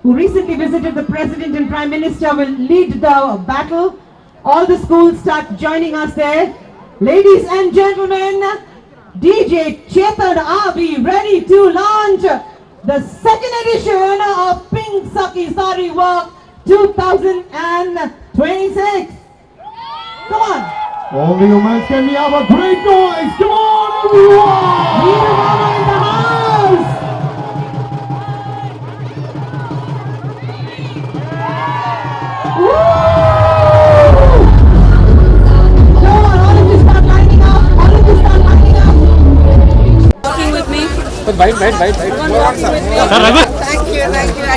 who recently visited the President and Prime Minister, will lead the battle. All the schools start joining us there. Ladies and gentlemen, DJ Chetan, are we ready to launch the second edition of Pink Saki Sari Walk 2026? Come on. All the women, can we have a great noise? Come on, everyone! Veer Mama in the house. Woo! Come on, all of you start lining up. All of you start lining up. Walking with me. Wait. Thank you. I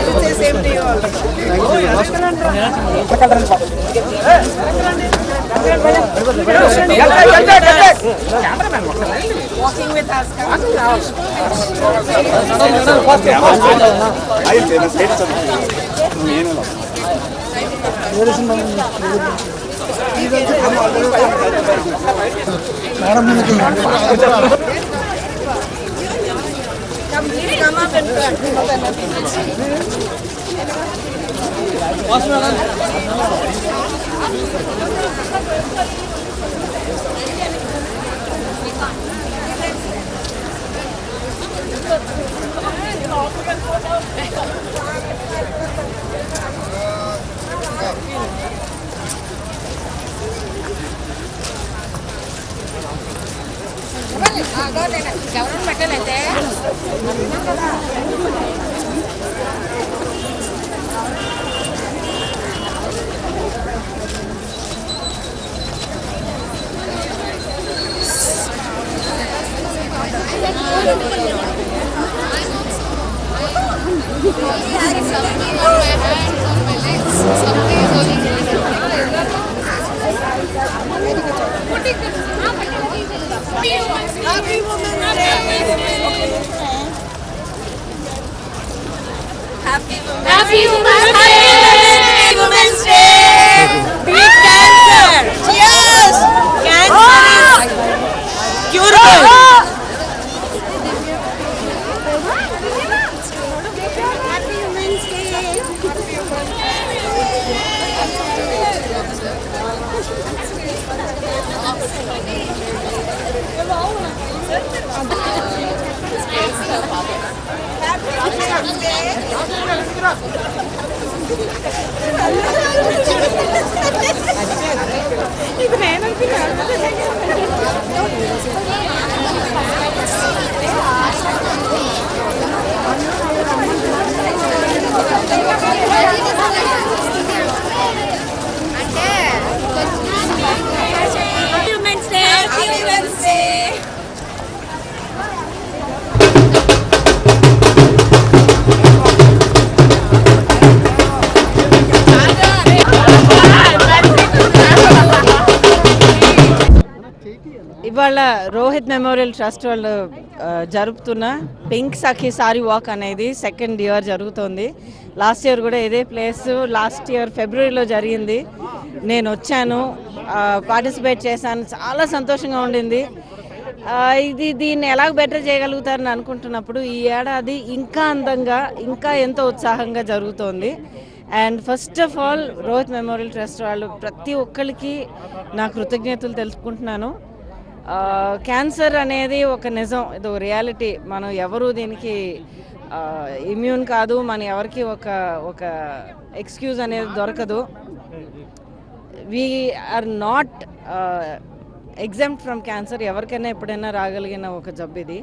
should say same to you all. Walking with us. Come up and Happy Women's Day! Happy Women's Day! Beat cancer! Cheers! Cancer is curable! Happy Women's Day! ఇవాళ Rohit memorial trust వాళ్ళు జరుపుతున్న pink సఖీ sorry walk అనేది second year జరుగుతుంది. Last year కూడా ఇదే place last year ఫిబ్రవరిలో జరిగింది. నేను వచ్చాను, పార్టిసిపేట్ చేశాను, చాలా సంతోషంగా ఉండింది. దీన్ని ఎలా బెటర్ చేయగలుగుతారని అనుకుంటున్నప్పుడు ఈ ఏడాది ఇంకా అందంగా ఇంకా ఎంతో ఉత్సాహంగా జరుగుతోంది. And first of all Rohit memorial trust వాళ్ళు ప్రతి ఒక్కరికి నా కృతజ్ఞతలు తెలుసుకుంటున్నాను. క్యాన్సర్ అనేది ఒక నిజం, ఇది రియాలిటీ. మనం ఎవరు దీనికి ఇమ్యూన్ కాదు, మన ఎవరికి ఒక ఎక్స్క్యూజ్ అనేది దొరకదు. We are not exempt from cancer. ఎవరికైనా ఎప్పుడైనా రాగలిగిన ఒక జబ్బు ఇది.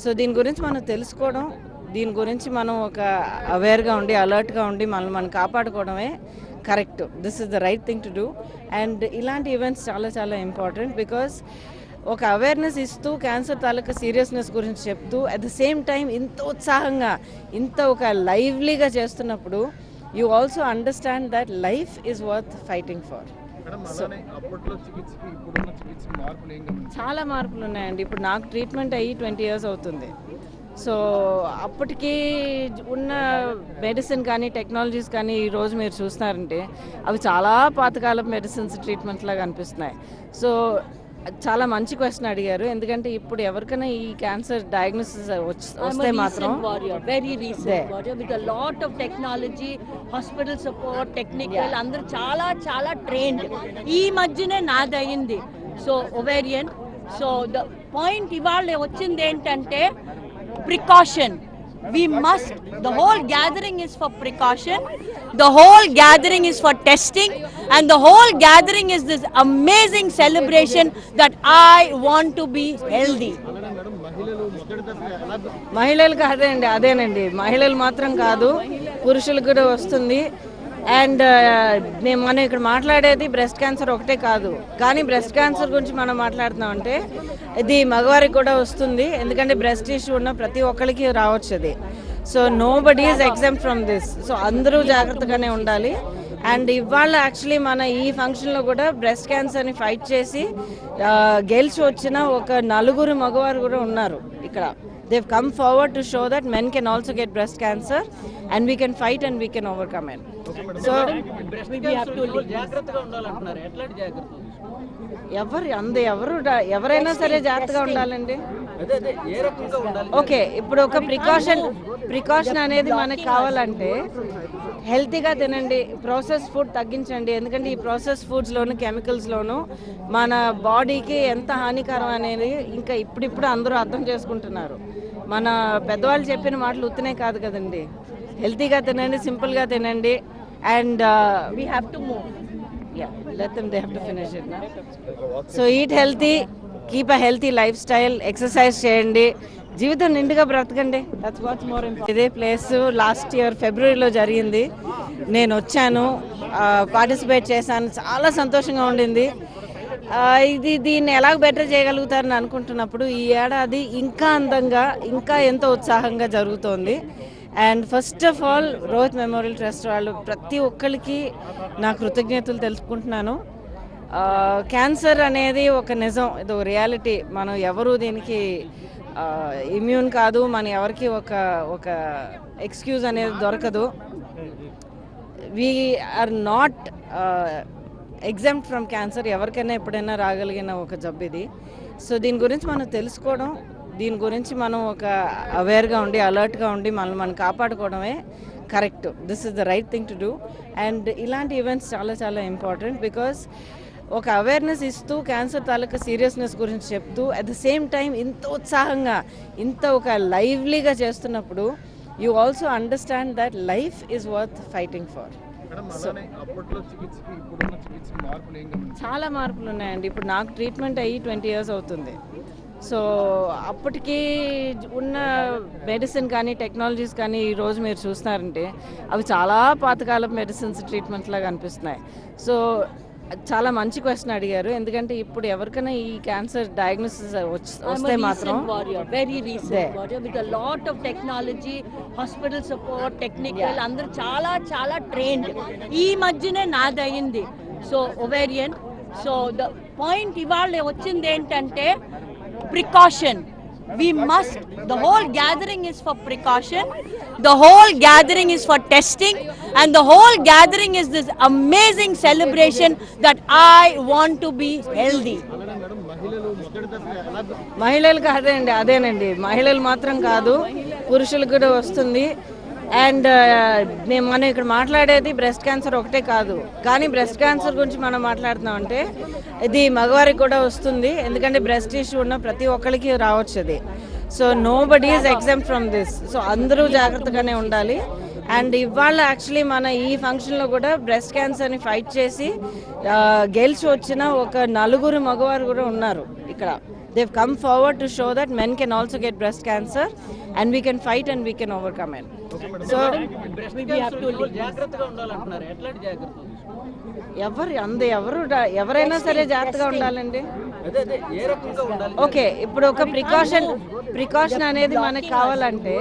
సో దీని గురించి మనం తెలుసుకోవడం, దీని గురించి మనం ఒక అవేర్గా ఉండి అలర్ట్గా ఉండి మనం కాపాడుకోవడమే correct. This is the right thing to do. And ఇలాంటి ఈవెంట్స్ చాలా చాలా ఇంపార్టెంట్. బికాస్ ఒక అవేర్నెస్ ఇస్తూ క్యాన్సర్ తాలూకా సీరియస్నెస్ గురించి చెప్తూ అట్ ద సేమ్ టైం ఇంత ఉత్సాహంగా ఇంత ఒక లైవ్లీగా చేస్తున్నప్పుడు you also understand that life is worth fighting for. చాలా మార్పులు ఉన్నాయండి. ఇప్పుడు నాకు ట్రీట్మెంట్ అయ్యి 20 years అవుతుంది. సో అప్పటికి ఉన్న మెడిసిన్ కానీ టెక్నాలజీస్ కానీ ఈరోజు మీరు చూస్తున్నారంటే అవి చాలా పాతకాలపు మెడిసిన్స్ ట్రీట్మెంట్ లాగా అనిపిస్తున్నాయి. సో చాలా మంచి క్వశ్చన్ అడిగారు, ఎందుకంటే ఇప్పుడు ఎవరికైనా ఈ క్యాన్సర్ డయాగ్నోసిస్ వస్తే మాత్రం very recent warrior with a lot of technology, hospital support, technical అందరూ చాలా చాలా ట్రైన్డ్. ఈ మధ్యనే నాది అయింది. So ovarian. So the point ఇవాళ వచ్చింది ఏంటంటే precaution. We must, the whole gathering is for precaution, the whole gathering is for testing, and the whole gathering is this amazing celebration that I want to be healthy. మహిళలకు అదేనండి మహిళలు మాత్రం కాదు, పురుషులకు కూడా వస్తుంది. అండ్ మనం ఇక్కడ మాట్లాడేది బ్రెస్ట్ క్యాన్సర్ ఒకటే కాదు, కానీ బ్రెస్ట్ క్యాన్సర్ గురించి మనం మాట్లాడుతున్నాం అంటే ఇది మగవారికి కూడా వస్తుంది, ఎందుకంటే బ్రెస్ట్ ఇష్యూ ఉన్న ప్రతి ఒక్కరికి రావచ్చు అది. So nobody is exempt from this. So అందరూ జాగ్రత్తగానే ఉండాలి. అండ్ ఇవాళ యాక్చువల్లీ మన ఈ ఫంక్షన్లో కూడా బ్రెస్ట్ క్యాన్సర్ని ఫైట్ చేసి గెలిచి వచ్చిన ఒక 4 మగవారు కూడా ఉన్నారు ఇక్కడ. They've come forward to show that men can also get breast cancer and we can fight and we can overcome it. So we have to జాగ్రత్తగా ఉండాలంటున్నారు. ఎట్లాంటి జాగ్రత్తలు? ఎవరైనా సరే జాగ్రత్తగా ఉండాలండి. అదే ఏ రకంగా ఉండాలి? ఓకే, ఇప్పుడు ఒక ప్రికాషన్ అనేది మనకు కావాలంటే హెల్తీగా తినండి, ప్రాసెస్ ఫుడ్ తగ్గించండి, ఎందుకంటే ఈ ప్రాసెస్ ఫుడ్స్లోను కెమికల్స్లోను మన బాడీకి ఎంత హానికరం అనేది ఇంకా ఇప్పుడిప్పుడు అందరూ అర్థం చేసుకుంటున్నారు. మన పెద్దవాళ్ళు చెప్పిన మాటలు ఉత్తనే కాదు కదండి. హెల్తీగా తినండి, సింపుల్గా తినండి, and we have to move. Yeah, let them, they have to finish it now. So eat healthy, keep a healthy lifestyle, exercise చేయండి, జీవితం నిండుగా బ్రతకండి. That's what's more important. ఇదే ప్లేస్ లాస్ట్ ఇయర్ ఫిబ్రవరిలో జరిగింది. నేను వచ్చాను, పార్టిసిపేట్ చేశాను, చాలా సంతోషంగా ఉండింది. దీన్ని ఎలాగ బెటర్ చేయగలుగుతారని అనుకుంటున్నప్పుడు ఈ ఏడాది ఇంకా అందంగా, ఇంకా ఎంతో ఉత్సాహంగా జరుగుతోంది. And first of all Rohit memorial trust వాళ్ళు ప్రతి ఒక్కరికి నా కృతజ్ఞతలు తెలుపుకుంటున్నాను. క్యాన్సర్ అనేది ఒక నిజం, ఇది ఒక రియాలిటీ. మనం ఎవరు దీనికి ఇమ్యూన్ కాదు, మన ఎవరికి ఒక ఎక్స్క్యూజ్ అనేది దొరకదు. We are not exempt from cancer. ఎవరికైనా ఎప్పుడైనా రాగలిగిన ఒక జబ్బు ఇది. సో దీని గురించి మనం తెలుసుకోవడం, దీని గురించి మనం ఒక అవేర్గా ఉండి అలర్ట్గా ఉండి మనం కాపాడుకోవడమే correct. This is the right thing to do. And ఇలాంటి ఈవెంట్స్ చాలా చాలా ఇంపార్టెంట్, బికాస్ ఒక అవేర్నెస్ ఇస్తూ క్యాన్సర్ తాలూకా సీరియస్నెస్ గురించి చెప్తూ అట్ ద సేమ్ టైం ఇంత ఉత్సాహంగా, ఇంత ఒక లైవ్లీగా చేస్తున్నప్పుడు you also understand that life is worth fighting for. చాలా మార్పులు ఉన్నాయండి. ఇప్పుడు నాకు ట్రీట్మెంట్ అయ్యి 20 years అవుతుంది. సో అప్పటికి ఉన్న మెడిసిన్ కానీ టెక్నాలజీస్ కానీ ఈరోజు మీరు చూస్తున్నారంటే అవి చాలా పాతకాలపు మెడిసిన్స్ ట్రీట్మెంట్ లాగా అనిపిస్తున్నాయి. సో చాలా మంచి క్వశ్చన్ అడిగారు, ఎందుకంటే ఇప్పుడు ఎవరికైనా ఈ క్యాన్సర్ డయాగ్నోసిస్ వస్తే మాత్రం very recent warrior with a lot of technology, hospital support, technical అందరూ చాలా చాలా ట్రైన్డ్. ఈ మధ్యనే నాది అయింది. So ovarian. So the point ఇవాళ వచ్చింది ఏంటంటే precaution. We must, the whole gathering is for precaution, the whole gathering is for testing, and the whole gathering is this amazing celebration that I want to be healthy. మహిళలకు అదేనండి మహిళలు మాత్రం కాదు, పురుషులకు కూడా వస్తుంది. అండ్ మనం ఇక్కడ మాట్లాడేది బ్రెస్ట్ క్యాన్సర్ ఒకటే కాదు, కానీ బ్రెస్ట్ క్యాన్సర్ గురించి మనం మాట్లాడుతున్నాం అంటే ఇది మగవారికి కూడా వస్తుంది, ఎందుకంటే బ్రెస్ట్ ఇష్యూ ఉన్న ప్రతి ఒక్కరికి రావచ్చు అది. So nobody is exempt from this. So అందరూ జాగ్రత్తగానే ఉండాలి. అండ్ ఇవాళ యాక్చువల్లీ మన ఈ ఫంక్షన్లో కూడా బ్రెస్ట్ క్యాన్సర్ని ఫైట్ చేసి గెలిచి వచ్చిన ఒక 4 మగవారు కూడా ఉన్నారు ఇక్కడ. They've come forward to show that men can also get breast cancer and we can fight and we can overcome it. So we have to జాగ్రత్తగా ఉండాలంటున్నారు. ఎట్లాంటి జాగ్రత్తలు? ఎవరైనా సరే జాగ్రత్తగా ఉండాలండి. అదే ఏ రకంగా ఉండాలి? ఓకే, ఇప్పుడు ఒక ప్రికాషన్ అనేది మనకు కావాలంటే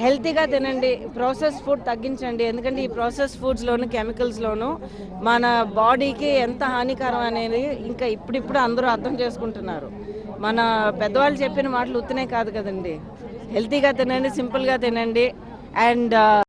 హెల్తీగా తినండి, ప్రాసెస్ ఫుడ్ తగ్గించండి, ఎందుకంటే ఈ ప్రాసెస్ ఫుడ్స్లోను కెమికల్స్లోను మన బాడీకి ఎంత హానికరం అనేది ఇంకా ఇప్పుడిప్పుడు అందరూ అర్థం చేసుకుంటున్నారు. మన పెద్దవాళ్ళు చెప్పిన మాటలు ఉత్తనే కాదు కదండి. హెల్తీగా తినండి, సింపుల్గా తినండి అండ్